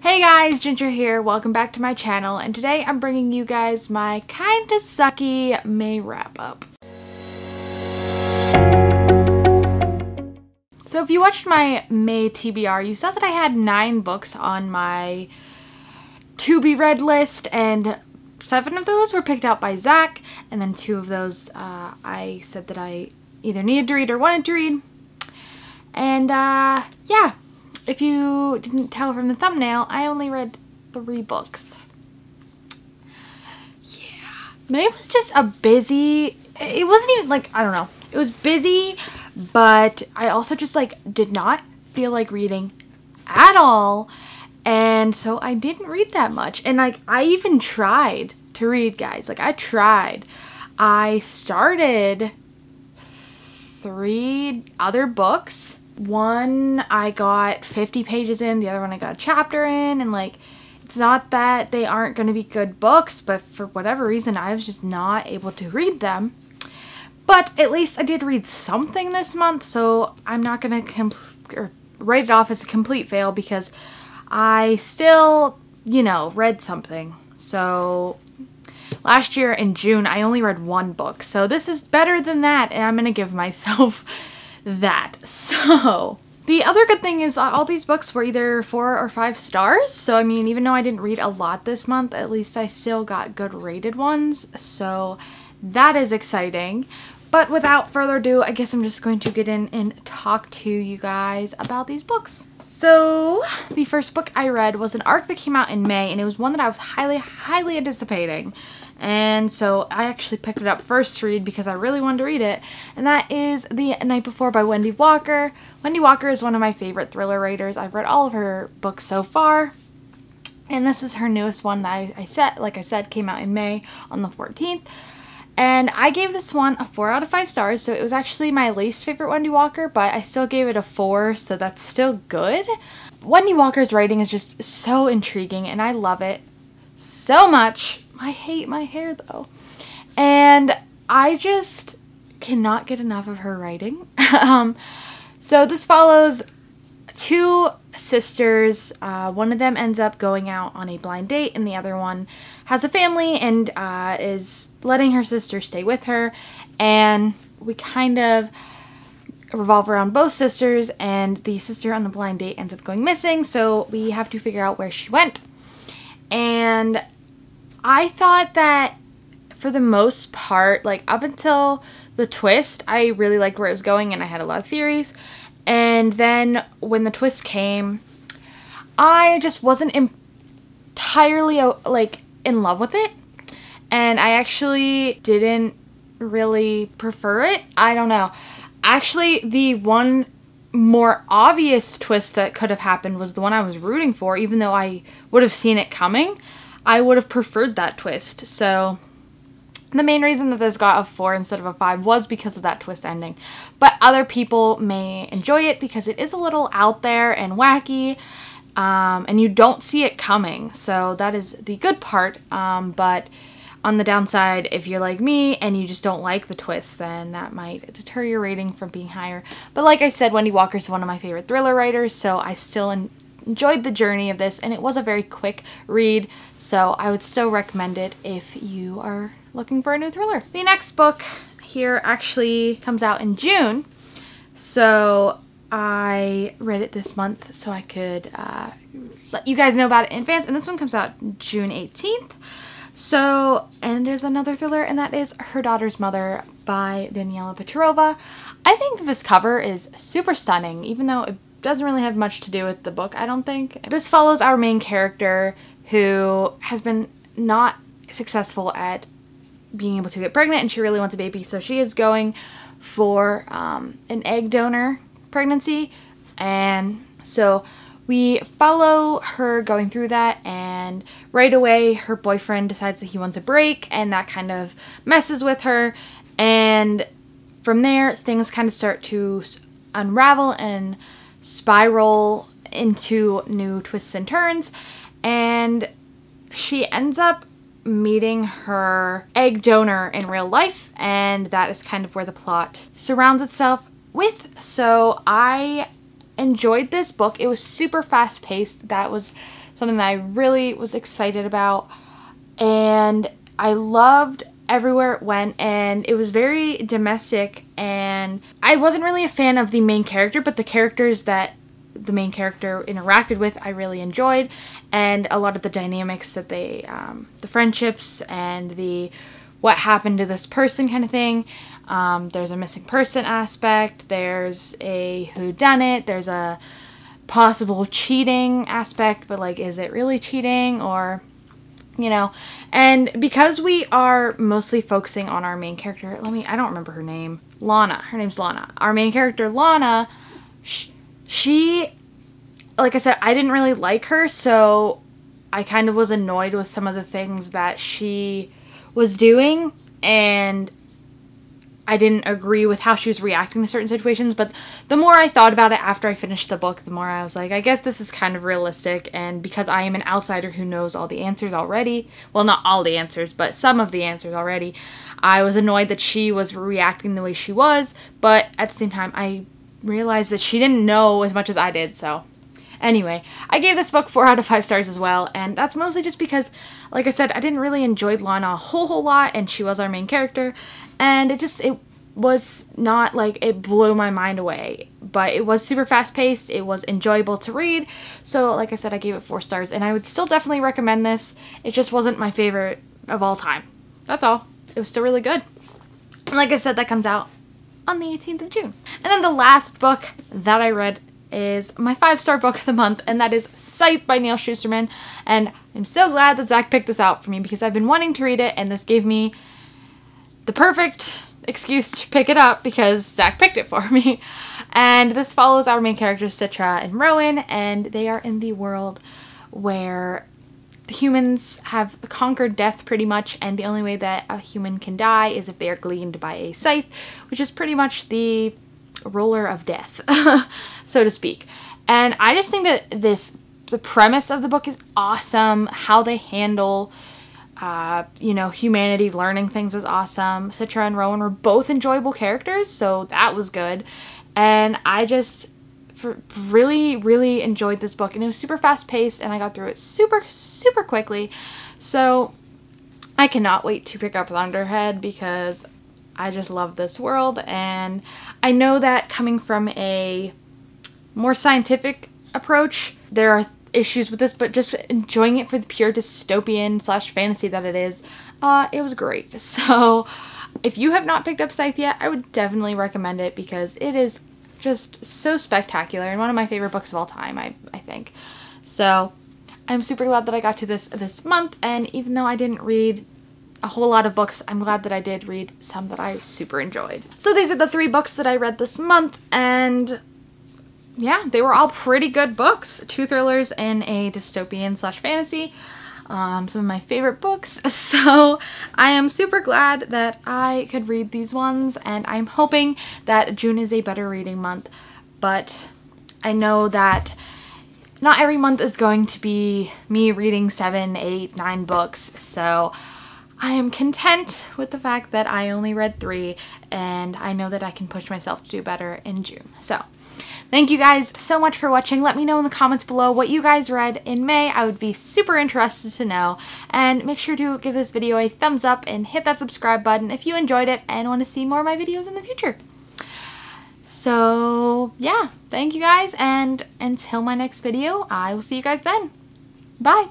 Hey guys, Ginger here. Welcome back to my channel, and today I'm bringing you guys my kinda sucky May wrap-up. So if you watched my May TBR, you saw that I had 9 books on my to-be-read list, and 7 of those were picked out by Zach, and then 2 of those I said that I either needed to read or wanted to read. And yeah. If you didn't tell from the thumbnail, I only read 3 books. Yeah. May was just a busy, it wasn't even like, I don't know. It was busy, but I also just like did not feel like reading at all. And so I didn't read that much. And like I even tried to read, guys. Like I tried. I started 3 other books. One I got 50 pages in, the other one I got a chapter in, and like it's not that they aren't going to be good books, but for whatever reason I was just not able to read them. But at least I did read something this month, so I'm not going to write it off as a complete fail because I still, you know, read something. So last year in June I only read 1 book, so this is better than that, and I'm going to give myself that. So the other good thing is all these books were either 4 or 5 stars. So I mean, even though I didn't read a lot this month, at least I still got good rated ones. So that is exciting. But without further ado, I guess I'm just going to get in and talk to you guys about these books. So the first book I read was an arc that came out in May, and it was one that I was highly anticipating. And so I actually picked it up first to read because I really wanted to read it. And that is The Night Before by Wendy Walker. Wendy Walker is one of my favorite thriller writers. I've read all of her books so far. And this is her newest one that like I said, came out in May on the 14th. And I gave this one a 4 out of 5 stars. So it was actually my least favorite Wendy Walker, but I still gave it a 4, so that's still good. Wendy Walker's writing is just so intriguing, and I love it so much. I hate my hair though. And I just cannot get enough of her writing. So this follows 2 sisters. One of them ends up going out on a blind date, and the other one has a family and is letting her sister stay with her. And we kind of revolve around both sisters, and the sister on the blind date ends up going missing, so we have to figure out where she went. And I thought that for the most part, like up until the twist, I really liked where it was going, and I had a lot of theories. And then when the twist came, I just wasn't entirely like in love with it, and I actually didn't really prefer it. I don't know. Actually, the one more obvious twist that could have happened was the one I was rooting for, even though I would have seen it coming. I would have preferred that twist. So the main reason that this got a 4 instead of a 5 was because of that twist ending. But other people may enjoy it because it is a little out there and wacky, and you don't see it coming. So that is the good part. But on the downside, if you're like me and you just don't like the twist, then that might deter your rating from being higher. But like I said, Wendy Walker is one of my favorite thriller writers, so I still enjoyed the journey of this, and it was a very quick read, so I would still recommend it if you are looking for a new thriller. The next book here actually comes out in June, so I read it this month so I could let you guys know about it in advance, and this one comes out June 18th. So, and there's another thriller, and that is Her Daughter's Mother by Daniela Petrova. I think that this cover is super stunning, even though it doesn't really have much to do with the book, I don't think. This follows our main character who has been not successful at being able to get pregnant, and she really wants a baby, so she is going for an egg donor pregnancy. And so we follow her going through that, and right away her boyfriend decides that he wants a break, and that kind of messes with her. And from there, things kind of start to unravel and spiral into new twists and turns, and she ends up meeting her egg donor in real life, and that is kind of where the plot surrounds itself with. So I enjoyed this book. It was super fast paced. That was something that I really was excited about, and I loved everywhere it went, and it was very domestic, and I wasn't really a fan of the main character, but the characters that the main character interacted with I really enjoyed, and a lot of the dynamics that they the friendships and the what happened to this person kind of thing. There's a missing person aspect, there's a whodunit, there's a possible cheating aspect, but like, is it really cheating, or you know? And because we are mostly focusing on our main character, I don't remember her name. Lana. Her name's Lana. Our main character, Lana, she, like I said, I didn't really like her, so I kind of was annoyed with some of the things that she was doing, and I didn't agree with how she was reacting to certain situations. But the more I thought about it after I finished the book, the more I was like, I guess this is kind of realistic. And because I am an outsider who knows all the answers already, well, not all the answers, but some of the answers already, I was annoyed that she was reacting the way she was. But at the same time, I realized that she didn't know as much as I did. So anyway, I gave this book 4 out of 5 stars as well. And that's mostly just because, like I said, I didn't really enjoy Lana a whole lot, and she was our main character. And it was not like it blew my mind away, but it was super fast paced. It was enjoyable to read. So like I said, I gave it 4 stars, and I would still definitely recommend this. It just wasn't my favorite of all time. That's all. It was still really good. And like I said, that comes out on the 18th of June. And then the last book that I read is my 5-star book of the month, and that is Scythe by Neil Shusterman. And I'm so glad that Zach picked this out for me, because I've been wanting to read it, and this gave me the perfect excuse to pick it up because Zach picked it for me. And this follows our main characters, Citra and Rowan, and they are in the world where the humans have conquered death pretty much, and the only way that a human can die is if they are gleaned by a scythe, which is pretty much the ruler of death, so to speak. And I just think that the premise of the book is awesome. How they handle humanity learning things is awesome. Citra and Rowan were both enjoyable characters, so that was good. And I just really, really enjoyed this book, and it was super fast paced, and I got through it super, super quickly. So I cannot wait to pick up Thunderhead, because I just love this world, and I know that coming from a more scientific approach, there are issues with this, but just enjoying it for the pure dystopian / fantasy that it is, it was great. So if you have not picked up Scythe yet, I would definitely recommend it, because it is just so spectacular and one of my favorite books of all time, I think. So I'm super glad that I got to this month, and even though I didn't read a whole lot of books, I'm glad that I did read some that I super enjoyed. So these are the 3 books that I read this month, and yeah, they were all pretty good books. 2 thrillers and a dystopian / fantasy. Some of my favorite books. So I am super glad that I could read these ones, and I'm hoping that June is a better reading month. But I know that not every month is going to be me reading 7, 8, 9 books. So I am content with the fact that I only read 3, and I know that I can push myself to do better in June. So thank you guys so much for watching. Let me know in the comments below what you guys read in May. I would be super interested to know. And make sure to give this video a thumbs up and hit that subscribe button if you enjoyed it and want to see more of my videos in the future. So yeah, thank you guys, and until my next video, I will see you guys then. Bye!